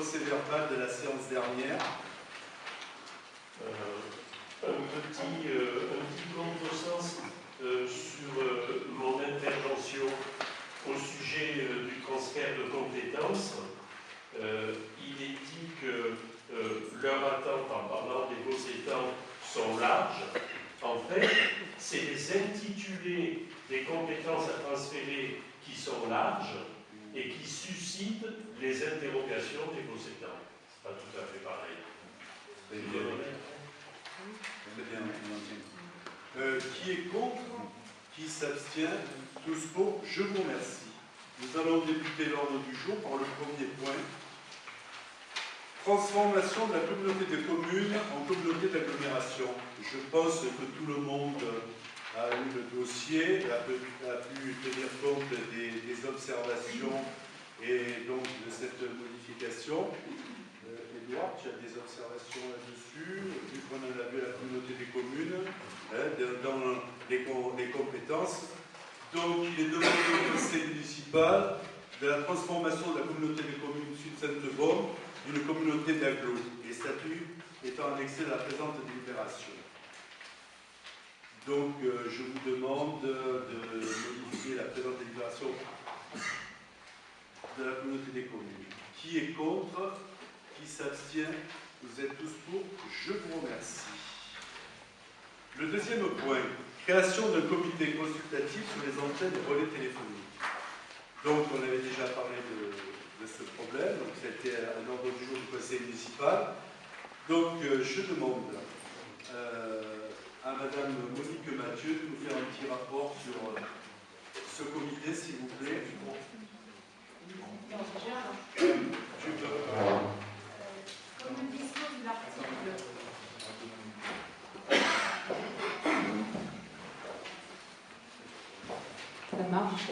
procès-verbal de la séance dernière. Un petit contresens sur mon intervention au sujet du transfert de compétences. Il est dit que leurs attentes, en parlant des beaux étangs, sont larges. En fait, c'est les intitulés des compétences à transférer qui sont larges et qui suscitent les interrogations des beaux étangs. C'est pas tout à fait pareil. Qui est contre? Qui s'abstient? Tous pour? Je vous remercie. Nous allons débuter l'ordre du jour par le premier point. Transformation de la communauté de communes en communauté d'agglomération. Je pense que tout le monde a eu le dossier, a pu tenir compte des observations et donc de cette modification. Édouard, tu as des observations là-dessus, vu qu'on en a vu à la communauté des communes, dans les compétences. Donc, il est demandé au conseil municipal de la transformation de la communauté des communes Sud-Sainte-Baume d'une communauté d'agglo, les statuts étant annexés à la présente délibération. Donc, je vous demande de modifier la présente délibération de la communauté des communes. Qui est contre? Qui s'abstient? Vous êtes tous pour? Je vous remercie. Le deuxième point, création d'un comité consultatif sur les antennes et relais téléphoniques. Donc, on avait déjà parlé de ce problème, donc ça a été à l'ordre du jour du conseil municipal. Donc, je demande à Madame Monique Mathieu de nous faire un petit rapport sur ce comité, s'il vous plaît. Comme le dispose l'article. Ça marche.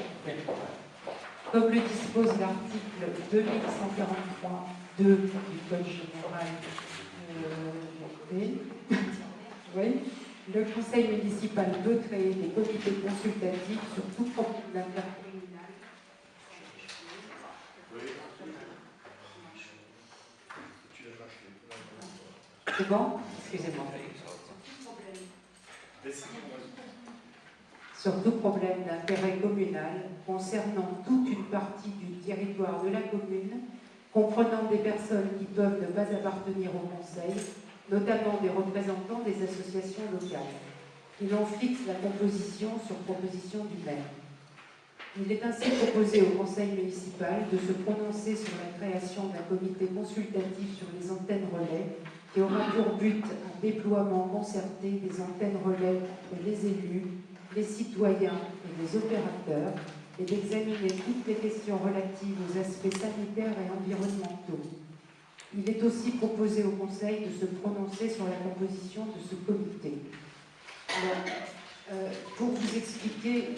Comme le dispose l'article 2143.2 du Code général oui, le Conseil municipal peut créer des comités consultatifs sur tout problème intercommunal. C'est bon? Excusez-moi. Sur tout problème d'intérêt communal concernant toute une partie du territoire de la commune, comprenant des personnes qui peuvent ne pas appartenir au Conseil, notamment des représentants des associations locales. Il en fixe la composition sur proposition du maire. Il est ainsi proposé au Conseil municipal de se prononcer sur la création d'un comité consultatif sur les antennes relais qui aura pour but un déploiement concerté des antennes relais entre les élus, les citoyens et les opérateurs et d'examiner toutes les questions relatives aux aspects sanitaires et environnementaux. Il est aussi proposé au Conseil de se prononcer sur la composition de ce comité. Alors, pour vous expliquer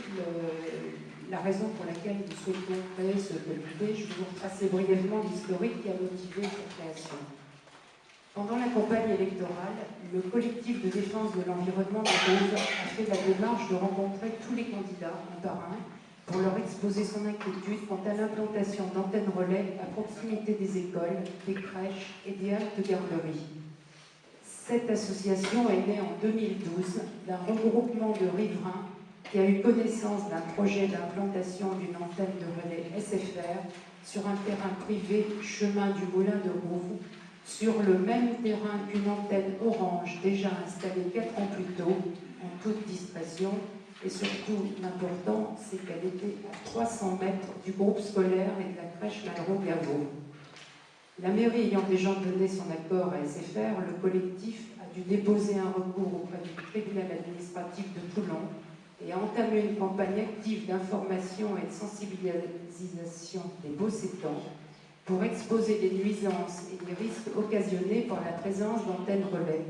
la raison pour laquelle nous souhaitons créer ce comité, je vais vous retracer brièvement l'historique qui a motivé cette création. Pendant la campagne électorale, le collectif de défense de l'environnement de Rouge a fait la démarche de rencontrer tous les candidats un par un pour leur exposer son inquiétude quant à l'implantation d'antennes relais à proximité des écoles, des crèches et des haltes garderies. Cette association est née en 2012 d'un regroupement de riverains qui a eu connaissance d'un projet d'implantation d'une antenne de relais SFR sur un terrain privé chemin du Moulin de Rouve, sur le même terrain qu'une antenne orange déjà installée 4 ans plus tôt, en toute discrétion, et surtout, l'important, c'est qu'elle était à 300 mètres du groupe scolaire et de la crèche Malraux-Gaveau. La mairie ayant déjà donné son accord à SFR, le collectif a dû déposer un recours auprès du tribunal administratif de Toulon et a entamé une campagne active d'information et de sensibilisation des Beaucétans pour exposer les nuisances et les risques occasionnés par la présence d'antennes relais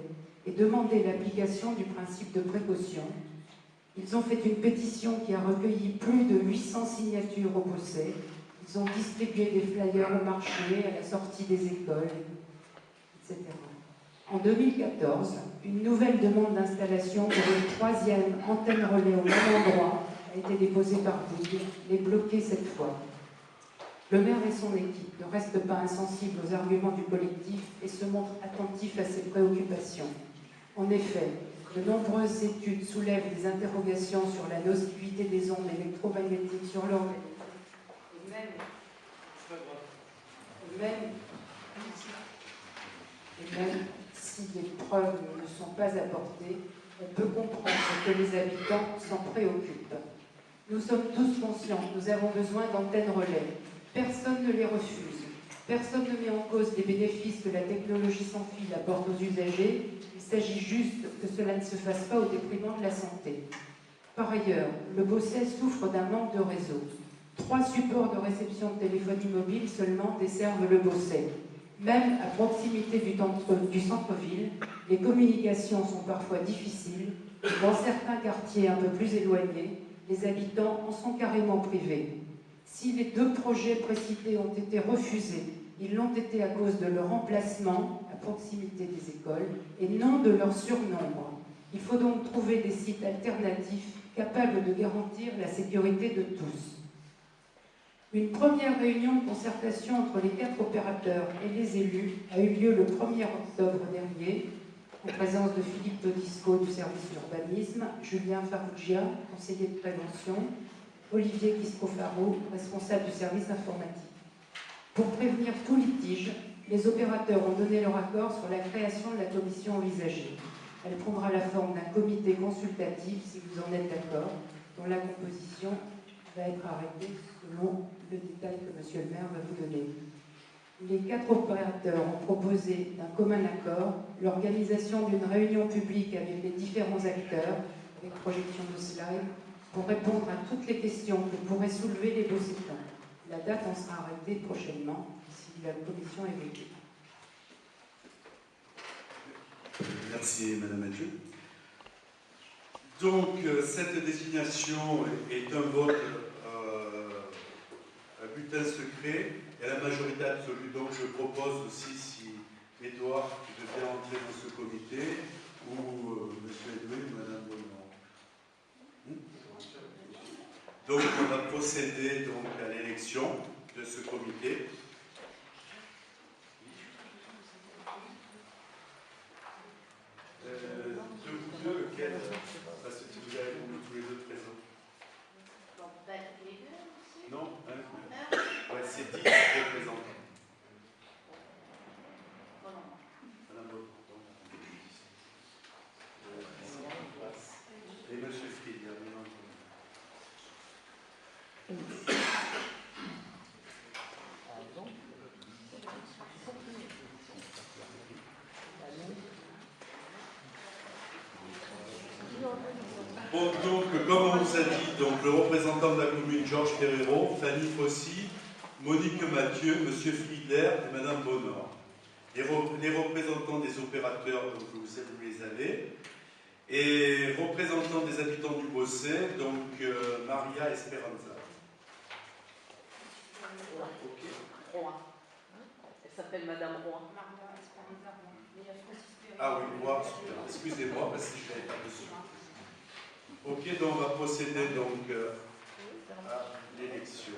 et demander l'application du principe de précaution. Ils ont fait une pétition qui a recueilli plus de 800 signatures au Beaucé. Ils ont distribué des flyers au marché, à la sortie des écoles, etc. En 2014, une nouvelle demande d'installation pour une 3e antenne relais au même endroit a été déposée par Bouygues, mais bloquée cette fois. Le maire et son équipe ne restent pas insensibles aux arguments du collectif et se montrent attentifs à ses préoccupations. En effet, de nombreuses études soulèvent des interrogations sur la nocivité des ondes électromagnétiques sur l'organisme. Et même si des preuves ne sont pas apportées, on peut comprendre que les habitants s'en préoccupent. Nous sommes tous conscients que nous avons besoin d'antennes relais. Personne ne les refuse. Personne ne met en cause les bénéfices que la technologie sans fil apporte aux usagers. Il s'agit juste que cela ne se fasse pas au détriment de la santé. Par ailleurs, le Beausset souffre d'un manque de réseau. 3 supports de réception de téléphonie mobile seulement desservent le Beausset. Même à proximité du centre-ville, les communications sont parfois difficiles. Dans certains quartiers un peu plus éloignés, les habitants en sont carrément privés. Si les 2 projets précités ont été refusés, ils l'ont été à cause de leur emplacement à proximité des écoles et non de leur surnombre. Il faut donc trouver des sites alternatifs capables de garantir la sécurité de tous. Une première réunion de concertation entre les 4 opérateurs et les élus a eu lieu le 1er octobre dernier, en présence de Philippe Todisco du service d'urbanisme, Julien Farrugia, conseiller de prévention, Olivier Quiscofaro, responsable du service informatique. Pour prévenir tout litige, les opérateurs ont donné leur accord sur la création de la commission envisagée. Elle prendra la forme d'un comité consultatif, si vous en êtes d'accord, dont la composition va être arrêtée selon le détail que M. le maire va vous donner. Les 4 opérateurs ont proposé d'un commun accord l'organisation d'une réunion publique avec les différents acteurs, avec projection de slides, pour répondre à toutes les questions que pourraient soulever les Beaucétans. La date en sera arrêtée prochainement, si la commission est votée. Merci, Madame Mathieu. Donc, cette désignation est un vote à butin secret et à la majorité absolue. Donc, je propose aussi, si Édouard, tu veux bien entrer dans ce comité, ou M. Edouard ou Madame Bonnemort. Donc, on va procéder donc, à l'élection de ce comité. De vous deux, lequel, parce que vous avez tous les deux présents. Non, ouais, c'est 10 représentants. Madame Bonnemort. Et M. Fried, il y a bien entendu. Bon, donc, comme on vous a dit, donc, le représentant de la commune, Georges Ferrero, Fanny Fossy, Monique Mathieu, M. Friedler et Mme Bonnemort. Les représentants des opérateurs, donc vous les avez, et représentants des habitants du Beausset, donc Maria Esperanza. Roy. Elle s'appelle Madame Roy. Ah oui, Roy, super. Excusez-moi, parce que je n'avais pas dessus. Ok, donc on va procéder donc à l'élection.